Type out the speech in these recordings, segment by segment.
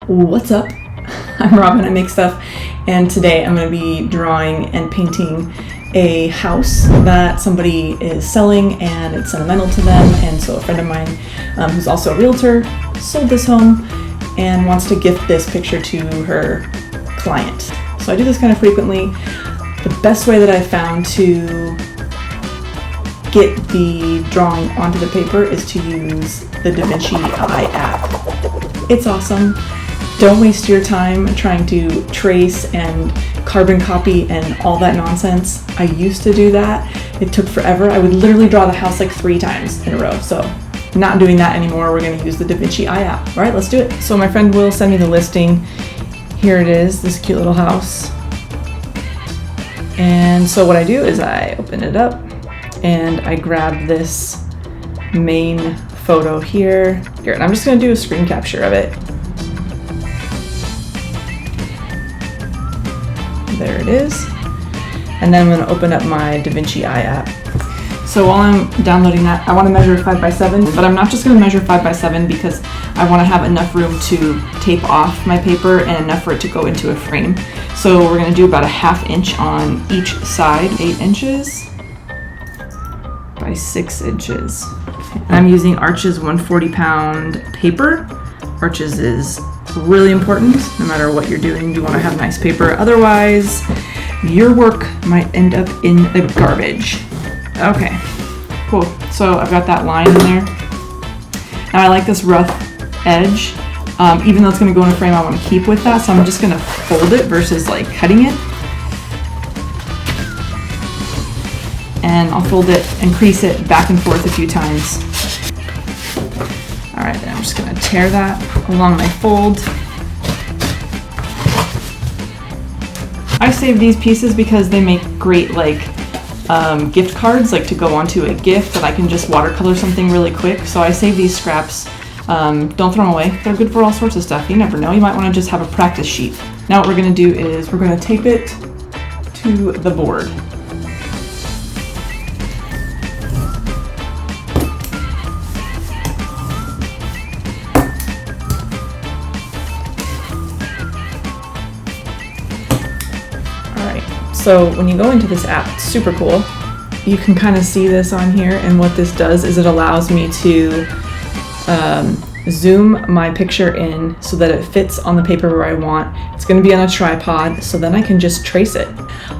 What's up? I'm Robin, I make stuff, and today I'm going to be drawing and painting a house that somebody is selling, and it's sentimental to them. And so a friend of mine who's also a realtor sold this home and wants to gift this picture to her client. So I do this kind of frequently. The best way that I've found to get the drawing onto the paper is to use the DaVinci app. It's awesome. Don't waste your time trying to trace and carbon copy and all that nonsense. I used to do that. It took forever. I would literally draw the house like 3 times in a row. So not doing that anymore. We're going to use the DaVinci app. All right, let's do it. So my friend will send me the listing. Here it is, this cute little house. And so what I do is I open it up and I grab this main photo here. And I'm just going to do a screen capture of it. There it is. And then I'm going to open up my DaVinci app. So while I'm downloading that, I want to measure 5x7, but I'm not just going to measure 5x7 because I want to have enough room to tape off my paper and enough for it to go into a frame. So we're going to do about a 1/2 inch on each side, 8 inches by 6 inches. I'm using Arches 140-pound paper. Arches is really important. No matter what you're doing, you want to have nice paper. Otherwise, your work might end up in the garbage. Okay, cool. So I've got that line in there. Now I like this rough edge. Even though it's going to go in a frame, I want to keep with that. So I'm just going to fold it versus like cutting it. And I'll fold it and crease it back and forth a few times. All right, then I'm just going to tear that along my fold. I save these pieces because they make great like gift cards, like to go onto a gift that I can just watercolor something really quick. So I save these scraps. Don't throw them away. They're good for all sorts of stuff. You never know. You might want to just have a practice sheet. Now what we're going to do is we're going to tape it to the board. So when you go into this app, it's super cool. You can kind of see this on here, and what this does is it allows me to zoom my picture in so that it fits on the paper where I want. It's going to be on a tripod, so then I can just trace it.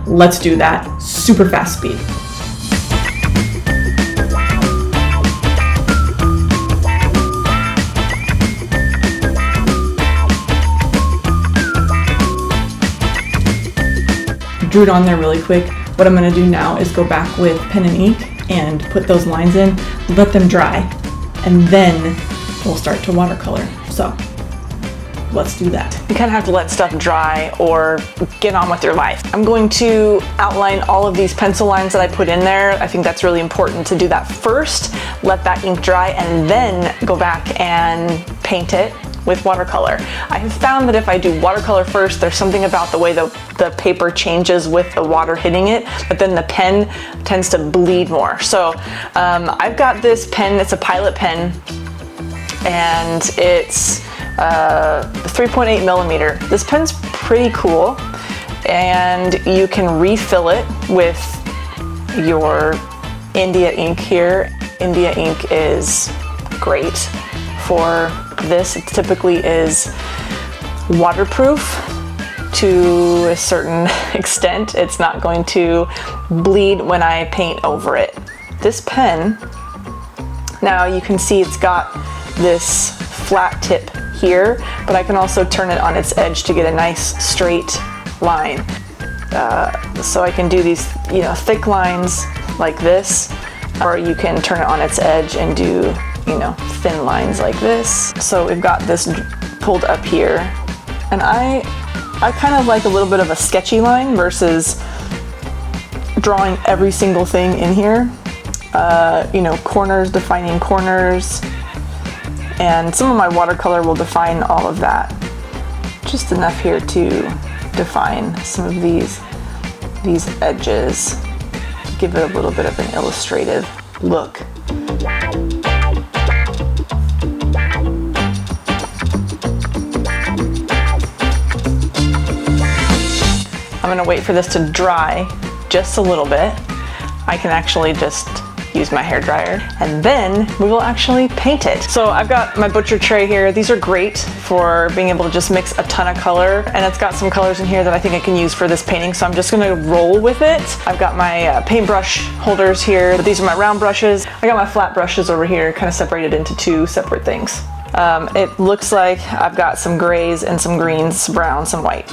Let's do that super fast speed. Drew it on there really quick. What I'm going to do now is go back with pen and ink and put those lines in, let them dry, and then we'll start to watercolor. So let's do that. You kind of have to let stuff dry or get on with your life. I'm going to outline all of these pencil lines that I put in there. I think that's really important to do that first, let that ink dry, and then go back and paint it with watercolor. I have found that if I do watercolor first, there's something about the way the paper changes with the water hitting it, but then the pen tends to bleed more. So I've got this pen, it's a Pilot pen, and it's 3.8 millimeter. This pen's pretty cool, and you can refill it with your India ink here. India ink is great for this. It typically is waterproof to a certain extent. It's not going to bleed when I paint over it. This pen, now you can see it's got this flat tip here, but I can also turn it on its edge to get a nice straight line. So I can do these, thick lines like this, or you can turn it on its edge and do thin lines like this. So we've got this pulled up here, and I kind of like a little bit of a sketchy line versus drawing every single thing in here. Corners, defining corners, and some of my watercolor will define all of that. Just enough here to define some of these edges, give it a little bit of an illustrative look. gonna wait for this to dry just a little bit. I can actually just use my hair dryer, and then we will actually paint it. So I've got my butcher tray here. These are great for being able to just mix a ton of color, and it's got some colors in here that I think I can use for this painting, so I'm just gonna roll with it. I've got my paintbrush holders here, but these are my round brushes. I got my flat brushes over here, kind of separated into two separate things. It looks like I've got some grays and some greens, some brown, some white,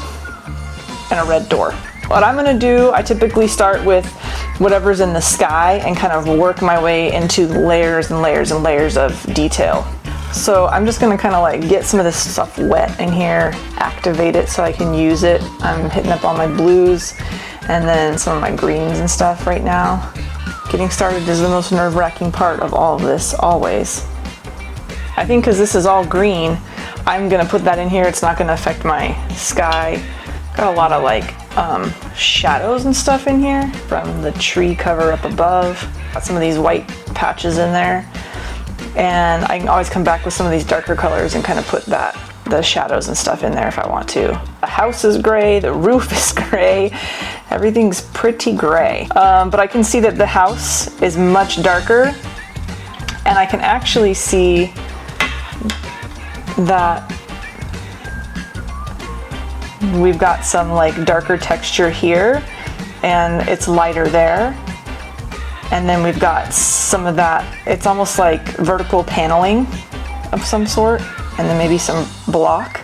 and a red door. What I'm gonna do, I typically start with whatever's in the sky and kind of work my way into layers and layers and layers of detail. So I'm just gonna kind of like get some of this stuff wet in here, activate it so I can use it. I'm hitting up all my blues and then some of my greens and stuff right now. Getting started is the most nerve-wracking part of all of this, always. I think because this is all green, I'm gonna put that in here. It's not gonna affect my sky. Got a lot of like shadows and stuff in here from the tree cover up above. Got some of these white patches in there. And I can always come back with some of these darker colors and kind of put the shadows and stuff in there if I want to. The house is gray, the roof is gray, everything's pretty gray. But I can see that the house is much darker, and I can actually see that we've got some like darker texture here and it's lighter there. And then we've got some of that, it's almost like vertical paneling of some sort, and then maybe some block.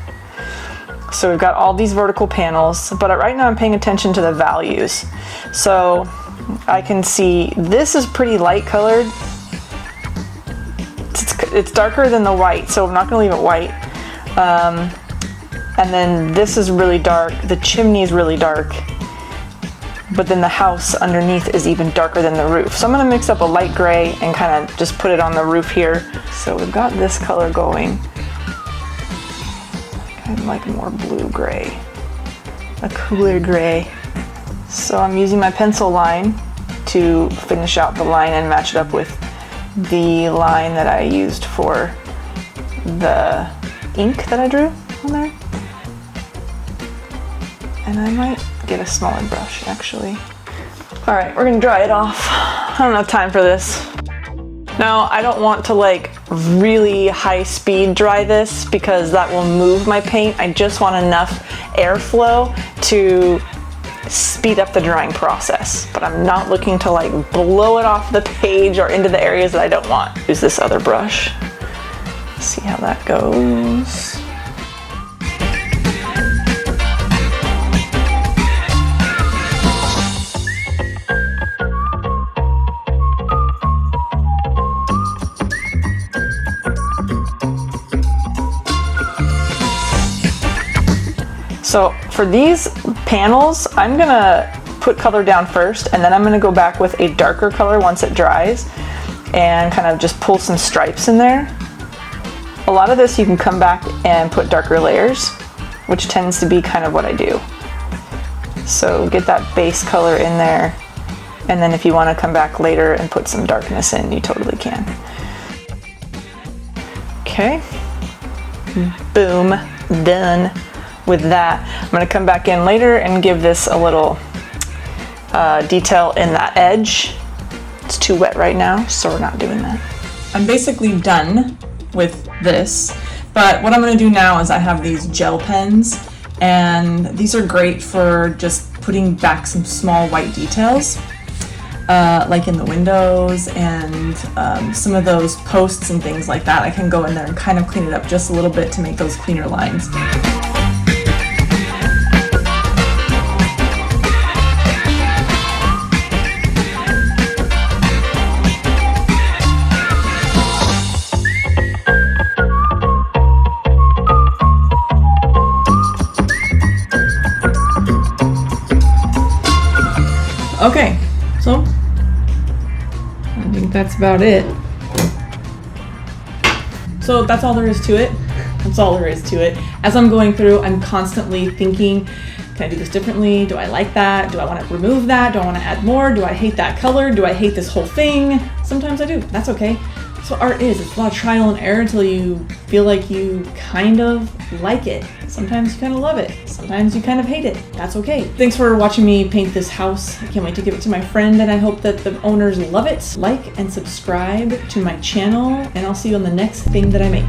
So we've got all these vertical panels, but right now I'm paying attention to the values. So I can see this is pretty light colored. It's darker than the white, so I'm not gonna leave it white. And then this is really dark, the chimney is really dark, but then the house underneath is even darker than the roof. So I'm gonna mix up a light gray and kind of just put it on the roof here. So we've got this color going. I'd like a more blue gray, a cooler gray. So I'm using my pencil line to finish out the line and match it up with the line that I used for the ink that I drew on there. And I might get a smaller brush actually. All right, we're gonna dry it off. I don't have time for this. Now, I don't want to like really high speed dry this because that will move my paint. I just want enough airflow to speed up the drying process, but I'm not looking to like blow it off the page or into the areas that I don't want. Use this other brush. See how that goes. So for these panels, I'm gonna put color down first, and then I'm gonna go back with a darker color once it dries and kind of just pull some stripes in there. A lot of this you can come back and put darker layers, which tends to be kind of what I do. So get that base color in there, and then if you wanna come back later and put some darkness in, you totally can. Okay, boom, done. With that, I'm going to come back in later and give this a little detail in that edge. It's too wet right now, so we're not doing that. I'm basically done with this, but what I'm going to do now is I have these gel pens, and these are great for just putting back some small white details, like in the windows and some of those posts and things like that. I can go in there and kind of clean it up just a little bit to make those cleaner lines. Okay, so I think that's about it. So that's all there is to it. That's all there is to it. As I'm going through, I'm constantly thinking, can I do this differently? Do I like that? Do I want to remove that? Do I want to add more? Do I hate that color? Do I hate this whole thing? Sometimes I do. That's okay. That's what art is. It's a lot of trial and error until you feel like you kind of like it. Sometimes you kind of love it. Sometimes you kind of hate it. That's okay. Thanks for watching me paint this house. I can't wait to give it to my friend, and I hope that the owners love it. Like and subscribe to my channel, and I'll see you on the next thing that I make.